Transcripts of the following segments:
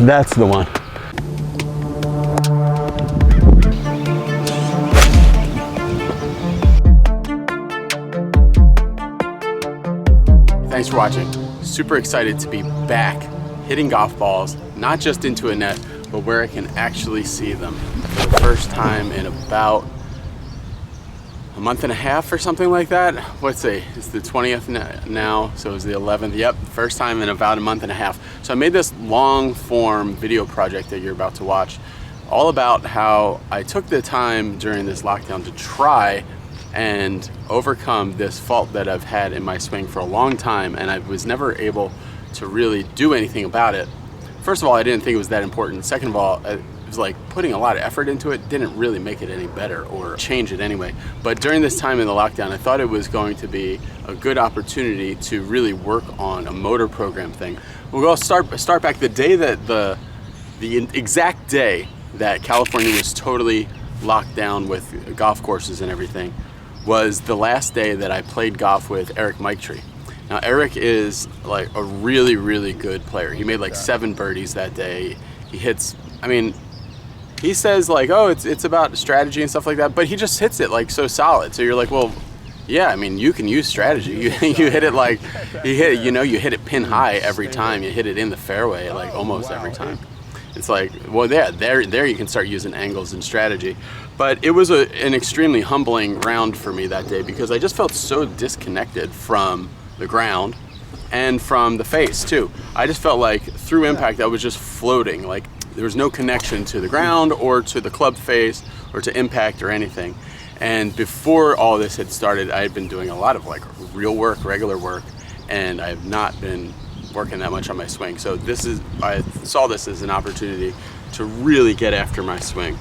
That's the one. Thanks for watching. Super excited to be back hitting golf balls, not just into a net, but where I can actually see them for the first time in about a month and a half or something like that. Let's see, it's the 20th now, so it was the 11th. Yep, first time in about a month and a half. So I made this long form video project that you're about to watch, all about how I took the time during this lockdown to try and overcome this fault that I've had in my swing for a long time, and I was never able to really do anything about it. First of all, I didn't think it was that important. Second of all, it was like putting a lot of effort into it didn't really make it any better or change it anyway. But during this time in the lockdown, I thought it was going to be a good opportunity to really work on a motor program thing. We'll go start back the day that the exact day that California was totally locked down with golf courses and everything was the last day that I played golf with Meichtry. Now Eric is like a really, really good player. He made like 7 birdies that day. He hits, I mean, he says like, oh, it's about strategy and stuff like that, but he just hits it like so solid. So you're like, well, yeah, I mean, you can use strategy. You hit it like, you hit it pin high every time. You hit it in the fairway like almost every time. It's like, well, there you can start using angles and strategy. But it was an extremely humbling round for me that day because I just felt so disconnected from the ground and from the face too. I just felt like through impact I was just floating, like there was no connection to the ground or to the club face or to impact or anything. And before all this had started, I had been doing a lot of like real work, regular work, and I have not been working that much on my swing. So I saw this as an opportunity to really get after my swing.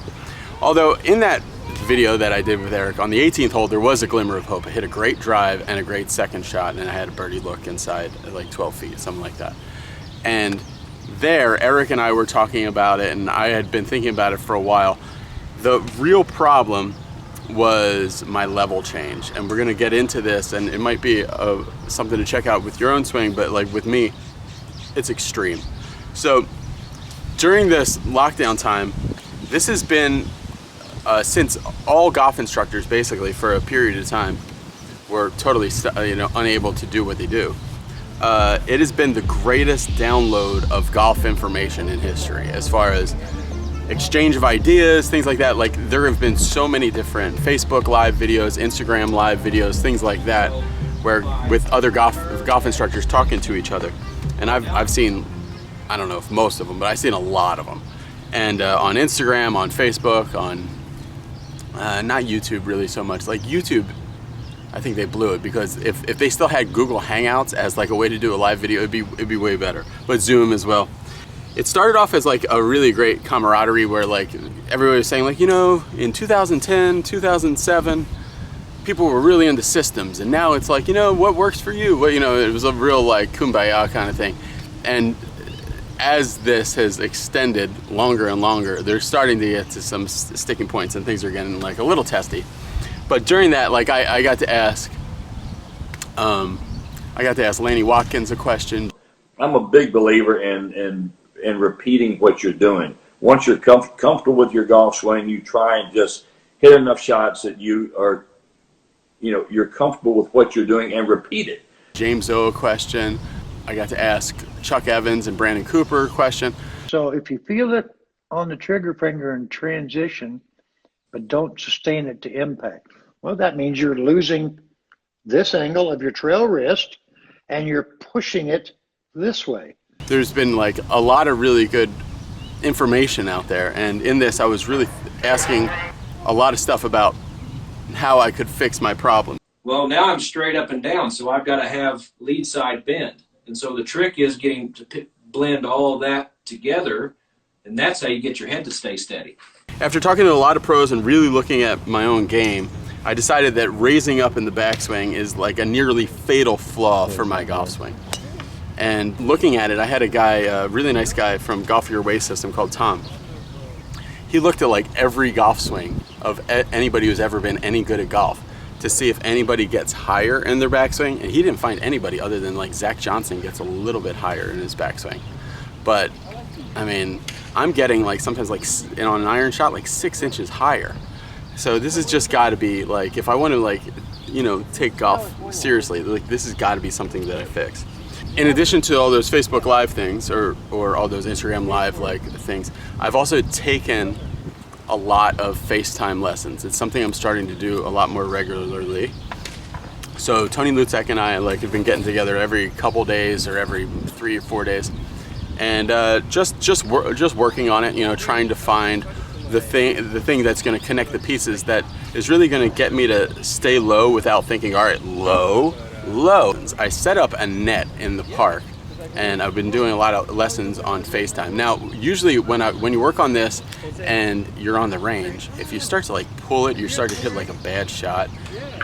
Although in that video that I did with Eric on the 18th hole, there was a glimmer of hope. I hit a great drive and a great second shot, and I had a birdie look inside at like 12 feet, something like that. And there, Eric and I were talking about it, and I had been thinking about it for a while. The real problem was my level change, and we're gonna get into this, and it might be something to check out with your own swing, but like with me, it's extreme. So during this lockdown time, this has been since all golf instructors basically for a period of time were totally unable to do what they do. It has been the greatest download of golf information in history as far as exchange of ideas, things like that. Like there have been so many different Facebook live videos, Instagram live videos, things like that, where with other golf instructors talking to each other. And I've seen, I don't know if most of them, but I've seen a lot of them. And on Instagram, on Facebook, on not YouTube really so much. Like YouTube, I think they blew it because if they still had Google Hangouts as like a way to do a live video, it'd be way better. But Zoom as well. It started off as like a really great camaraderie where like everybody was saying like, in 2010, 2007, people were really into systems, and now it's like, what works for you? Well, it was a real like kumbaya kind of thing. And as this has extended longer and longer, they're starting to get to some sticking points and things are getting like a little testy. But during that, like I got to ask Lanny Wadkins a question. I'm a big believer in repeating what you're doing. Once you're comfortable with your golf swing, you try and just hit enough shots that you are, you're comfortable with what you're doing and repeat it. James O a question. I got to ask Chuck Evans and Brandon Cooper a question. So if you feel it on the trigger finger in transition, but don't sustain it to impact, well, that means you're losing this angle of your trail wrist and you're pushing it this way. There's been like a lot of really good information out there, and in this I was really asking a lot of stuff about how I could fix my problem. Well, now I'm straight up and down, so I've got to have lead side bend. And so the trick is getting to blend all of that together, and that's how you get your head to stay steady. After talking to a lot of pros and really looking at my own game, I decided that raising up in the backswing is like a nearly fatal flaw for my golf swing. And looking at it, I had a guy, a really nice guy from Golf Your Way system called Tom. He looked at like every golf swing of anybody who's ever been any good at golf to see if anybody gets higher in their backswing, and he didn't find anybody other than like Zach Johnson gets a little bit higher in his backswing. But I mean, I'm getting like sometimes like on an iron shot like 6 inches higher. So this has just got to be like, if I want to like, you know, take golf seriously, like this has got to be something that I fix. In addition to all those Facebook Live things or all those Instagram Live like things, I've also taken a lot of FaceTime lessons. It's something I'm starting to do a lot more regularly. So Tony Luczak and I like have been getting together every couple days or every 3 or 4 days, and just working on it. You know, trying to find the thing that's going to connect the pieces that is really going to get me to stay low without thinking, all right, low. I set up a net in the park, and I've been doing a lot of lessons on FaceTime. Now, usually when you work on this and you're on the range, if you start to like pull it, you start to hit like a bad shot,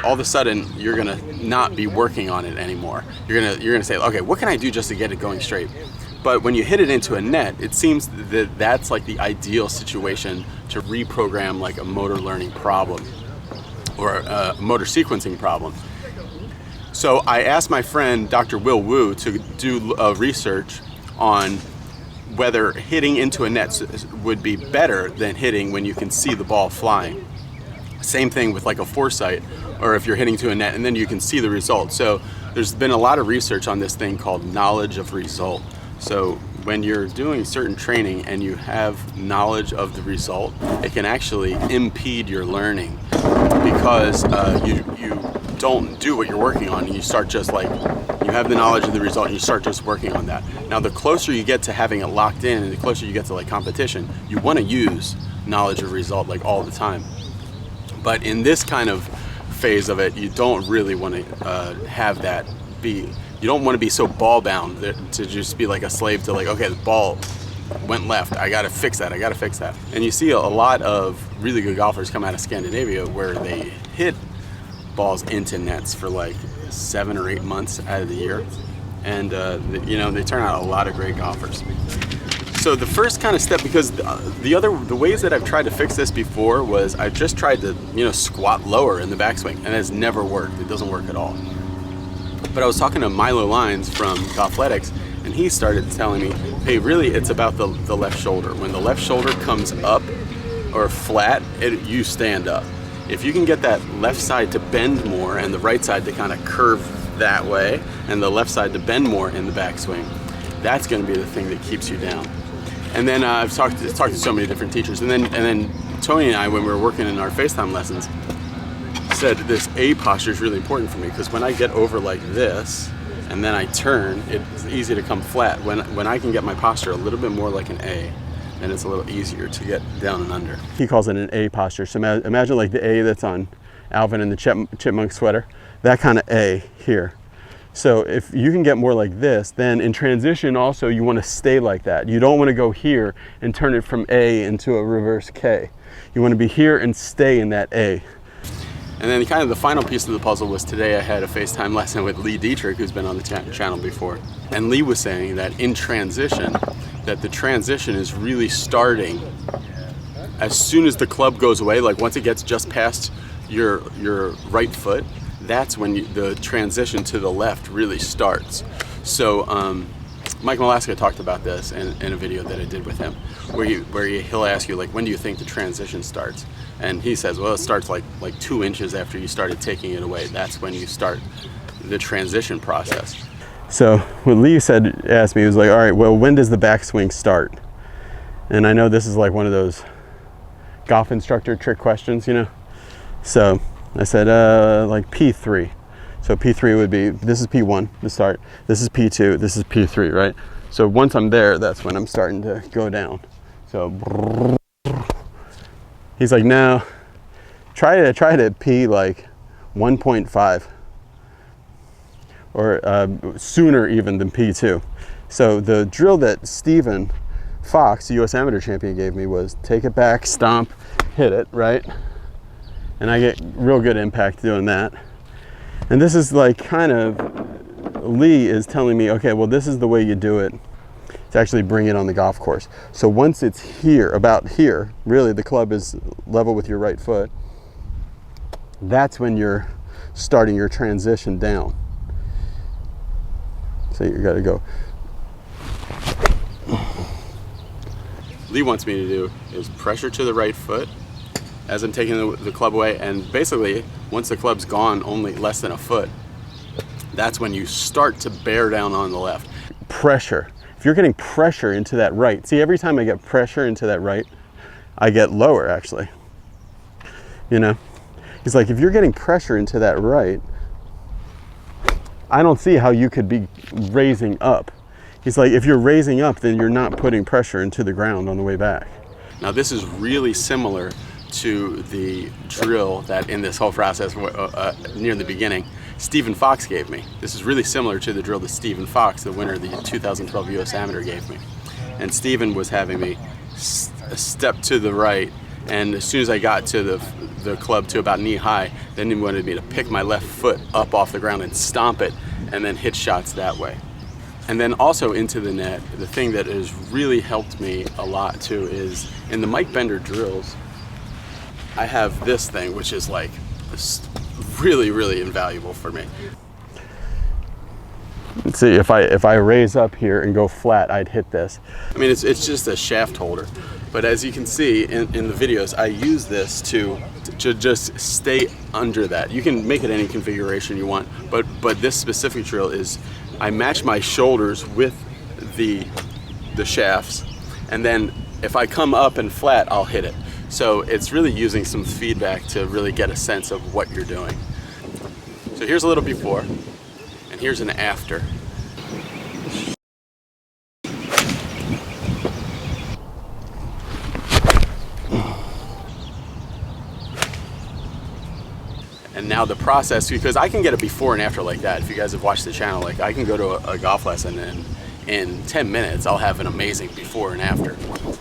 all of a sudden you're gonna not be working on it anymore. You're gonna say, okay, what can I do just to get it going straight? But when you hit it into a net, it seems that that's like the ideal situation to reprogram like a motor learning problem or a motor sequencing problem. So I asked my friend Dr. Will Wu to do research on whether hitting into a net would be better than hitting when you can see the ball flying. Same thing with like a foresight, or if you're hitting to a net and then you can see the result. So there's been a lot of research on this thing called knowledge of result. So when you're doing certain training and you have knowledge of the result, it can actually impede your learning because you don't do what you're working on, and you start just like, you have the knowledge of the result and you start just working on that. Now the closer you get to having it locked in and the closer you get to like competition, you want to use knowledge of result like all the time. But in this kind of phase of it, you don't really want to have that be, you don't want to be so ball bound to just be like a slave to like, okay, the ball went left, I gotta fix that. And you see a lot of really good golfers come out of Scandinavia where they hit balls into nets for like 7 or 8 months out of the year, and you know, they turn out a lot of great golfers. So the first kind of step, because the ways that I've tried to fix this before was I've just tried to, you know, squat lower in the backswing, and it's never worked. It doesn't work at all. But I was talking to Milo Lines from Golfletics, and he started telling me, hey, really it's about the left shoulder. When the left shoulder comes up or flat, you stand up. If you can get that left side to bend more and the right side to kind of curve that way and the left side to bend more in the backswing, that's going to be the thing that keeps you down. And then I've talked to so many different teachers, and then Tony and I, when we were working in our FaceTime lessons, said this A posture is really important for me, because when I get over like this and then I turn, it's easy to come flat. When I can get my posture a little bit more like an A, and it's a little easier to get down and under. He calls it an A posture. So imagine like the A that's on Alvin in the chipmunk sweater, that kind of A here. So if you can get more like this, then in transition also you want to stay like that. You don't want to go here and turn it from A into a reverse K. You want to be here and stay in that A. And then kind of the final piece of the puzzle was today I had a FaceTime lesson with Deitrick, who's been on the channel before. And Lee was saying that in transition, that the transition is really starting as soon as the club goes away, like once it gets just past your right foot, that's when the transition to the left really starts. So Mike Malaska talked about this in a video that I did with him, where he'll ask you, like, when do you think the transition starts? And he says, well, it starts like 2 inches after you started taking it away. That's when you start the transition process. So what Lee asked me, he was like, all right, well, when does the backswing start? And I know this is like one of those golf instructor trick questions, you know? So I said, like P3. So P3 would be, this is P1 to start, this is P2, this is P3, right? So once I'm there, that's when I'm starting to go down. So he's like, no, try to P like 1.5. Or sooner even than P2. So the drill that Stephen Fox, the US Amateur Champion, gave me was take it back, stomp, hit it, right? And I get real good impact doing that. And this is like kind of, Lee is telling me, okay, well, this is the way you do it to actually bring it on the golf course. So once it's here, about here, really the club is level with your right foot, that's when you're starting your transition down. So you got to go. Lee wants me to do is pressure to the right foot as I'm taking the club away, and basically once the club's gone only less than a foot, that's when you start to bear down on the left. Pressure. If you're getting pressure into that right, see, every time I get pressure into that right, I get lower actually. You know? He's like, if you're getting pressure into that right, I don't see how you could be raising up. He's like, if you're raising up, then you're not putting pressure into the ground on the way back. Now this is really similar to the drill that in this whole process near the beginning, Stephen Fox gave me. This is really similar to the drill that Stephen Fox, the winner of the 2012 US Amateur, gave me. And Stephen was having me step to the right, and as soon as I got to the club to about knee high, then he wanted me to pick my left foot up off the ground and stomp it, and then hit shots that way. And then also into the net, the thing that has really helped me a lot too is in the Mike Bender drills, I have this thing, which is like really, really invaluable for me. Let's see, if I raise up here and go flat, I'd hit this. I mean, it's just a shaft holder. But as you can see in the videos, I use this to just stay under that. You can make it any configuration you want, but this specific drill is, I match my shoulders with the shafts, and then if I come up and flat, I'll hit it. So it's really using some feedback to really get a sense of what you're doing. So here's a little before, and here's an after. And now the process, because I can get a before and after like that. If you guys have watched the channel, like I can go to a golf lesson and in 10 minutes I'll have an amazing before and after.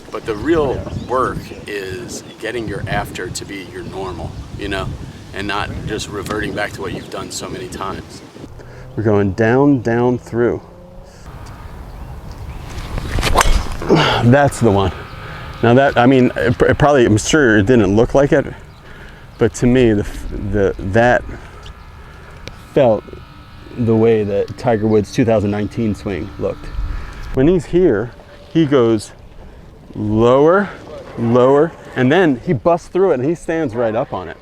But the real work is getting your after to be your normal, you know, and not just reverting back to what you've done so many times. We're going down, down, through. That's the one. Now that, I mean, it probably, I'm sure it didn't look like it, but to me, that felt the way that Tiger Woods' 2019 swing looked. When he's here, he goes lower, lower, and then he busts through it and he stands right up on it.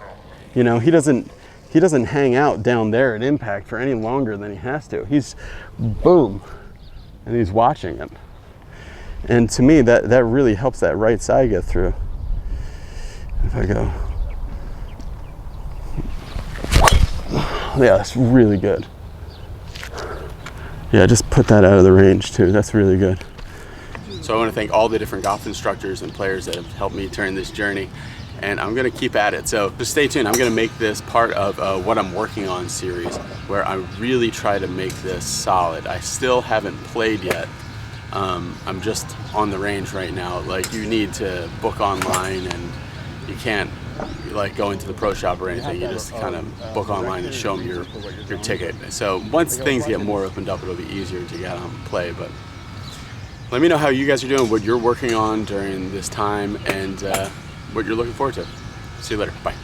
You know, he doesn't hang out down there at impact for any longer than he has to. He's boom, and he's watching it. And to me, that really helps that right side get through. If I go, yeah, that's really good. Yeah, just put that out of the range too. That's really good. So I want to thank all the different golf instructors and players that have helped me during this journey, and I'm going to keep at it. So just stay tuned. I'm going to make this part of what I'm working on series, where I really try to make this solid. I still haven't played yet. I'm just on the range right now. Like, you need to book online, and you can't like go into the pro shop or anything. You just kind of book online and show them your ticket. So once things get more opened up, it'll be easier to get on and play. But let me know how you guys are doing, what you're working on during this time, and what you're looking forward to. See you later. Bye.